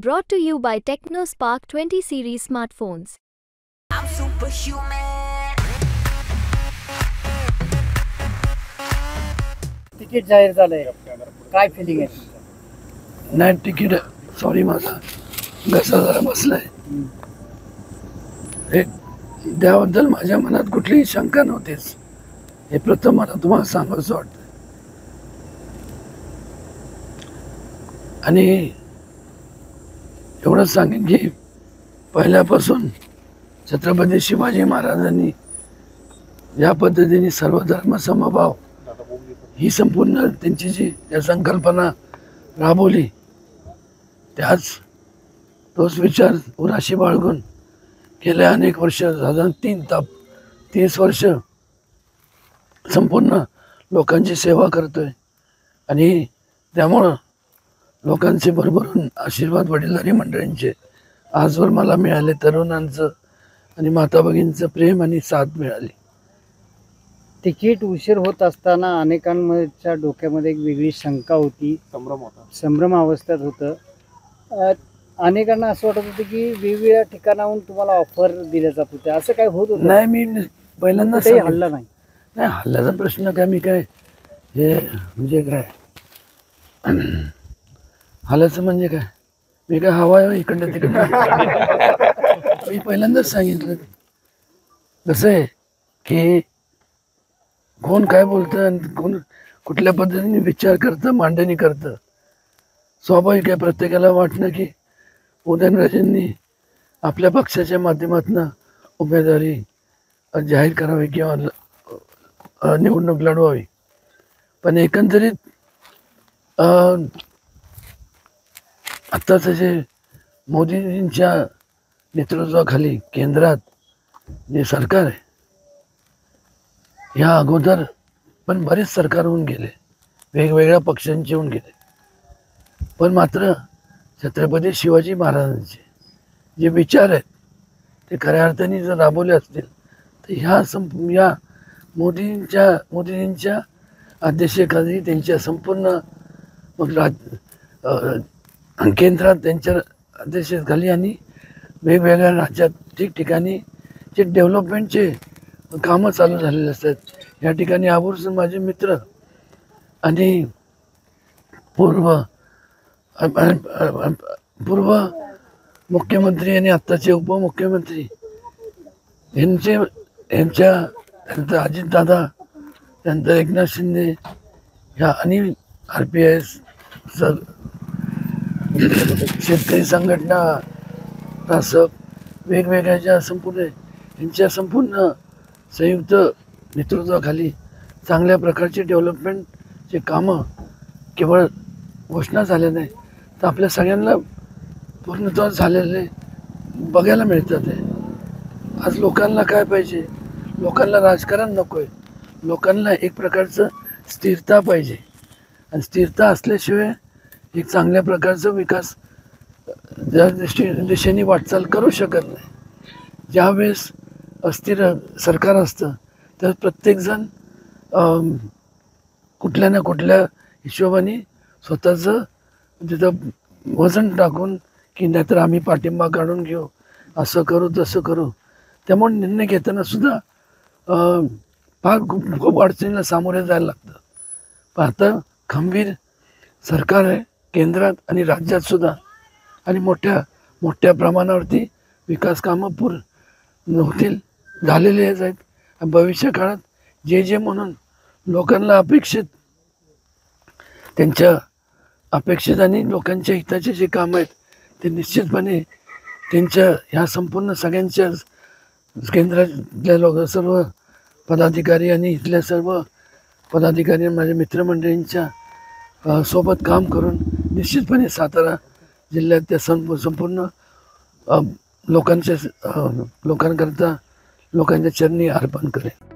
Brought to you by TechnoSpark 20 series smartphones. I'm superhuman. Ticket जाहीर झालंय, काय feeling आहे तुमचं? नाही तिकीट सॉरी माझा घसा जरा बसलाय. हे त्याबद्दल माझ्या मनात कुठलीही शंका नव्हतीच. हे प्रथम मला तुम्हाला सांगायचं वाटतं. आणि एवढंच सांगेन की पहिल्यापासून छत्रपती शिवाजी महाराजांनी या पद्धतीने सर्वधर्म समभाव ही संपूर्ण त्यांची जी या संकल्पना राबवली, त्याच तोच विचार उराशी बाळगून गेल्या अनेक वर्ष साधारण 30 वर्ष संपूर्ण लोकांची सेवा करतोय. आणि त्यामुळं लोकांचे भरभरून आशीर्वाद वडीलधारी मंडळींचे आजवर मला मिळाले. तरुणांचं आणि माता भगिनींचं प्रेम आणि साथ मिळाली. तिकीट उशीर होत असताना अनेकांच्या डोक्यामध्ये एक वेगळी शंका होती, संभ्रम अवस्थेत होतं. अनेकांना असं वाटत होतं की वेगवेगळ्या ठिकाणाहून तुम्हाला ऑफर दिल्या जात होत्या, असं काय होत होतं? नाही, मी पहिल्यांदा काही हल्ला नाही. नाही, हल्ल्याचा प्रश्न काय, मी काय हे म्हणजे काय हल्ल्याचं म्हणजे काय, मी काय हवा इकडनं तिकडनं मी पहिल्यांदाच सांगितलं. कसं आहे की कोण काय बोलतं आणि कोण कुठल्या पद्धतीने विचार करतं, मांडणी करतं, स्वाभाविक आहे. प्रत्येकाला वाटणं की उदयनराजेंनी आपल्या पक्षाच्या माध्यमातून उमेदवारी जाहीर करावी किंवा निवडणूक लढवावी. पण एकंदरीत आत्ताचं जे मोदींच्या नेतृत्वाखाली केंद्रात जे सरकार आहे, ह्या अगोदर पण बरेच सरकार होऊन गेले, वेगवेगळ्या पक्षांचे होऊन गेले. पण मात्र छत्रपती शिवाजी महाराजांचे जे विचार आहेत ते खऱ्या अर्थाने जर राबवले असतील तर या मोदींच्या अध्यक्षतेखाली त्यांच्या संपूर्ण केंद्रात त्यांच्या अध्यक्षतेखाली आणि वेगवेगळ्या राज्यात ठिकठिकाणी जे डेव्हलपमेंटचे कामं चालू झालेले असतात. या ठिकाणी आवर्जून माझे मित्र आणि पूर्व मुख्यमंत्री आणि आत्ताचे उपमुख्यमंत्री त्यांचं अजितदादा, त्यानंतर एकनाथ शिंदे ह्या आणि RPS शेतकरी संघटना, रासप, वेगवेगळ्या ज्या यांच्या संपूर्ण संयुक्त नेतृत्वाखाली चांगल्या प्रकारचे डेव्हलपमेंटचे कामं केवळ घोषणा झाल्या नाही तर आपल्या सगळ्यांना पूर्णत्व झालेले बघायला मिळतात. आज लोकांना काय पाहिजे? लोकांना राजकारण नको आहे, लोकांना एक प्रकारचं स्थिरता पाहिजे. आणि स्थिरता असल्याशिवाय एक चांगल्या प्रकारचा विकास ज्या दिशेने वाटचाल करू शकत नाही. ज्यावेळेस अस्थिर सरकार असतं तर प्रत्येकजण कुठल्या ना कुठल्या हिशोबाने स्वतःचं तिथं वजन टाकून की नाहीतर आम्ही पाठिंबा काढून घेऊ, असं करू तसं करू. त्यामुळे निर्णय घेताना सुद्धा फार खूप अडचणीला सामोरे जायला लागतं. पण आता खंबीर सरकार आहे केंद्रात आणि राज्यात सुद्धा, आणि मोठ्या प्रमाणावरती विकास कामं होतील, झालेले आहेत. भविष्य काळात जे म्हणून लोकांना त्यांच्या अपेक्षित आणि लोकांच्या हिताचे जे कामं आहेत ते निश्चितपणे त्यांच्या ह्या संपूर्ण सगळ्यांच्या केंद्रातल्या सर्व पदाधिकारी आणि इथल्या सर्व पदाधिकारी माझ्या मित्रमंडळींच्या सोबत काम करून निश्चितपणे सातारा जिल्ह्यात त्या संपूर्ण लोकांच्या चरणी अर्पण करेन.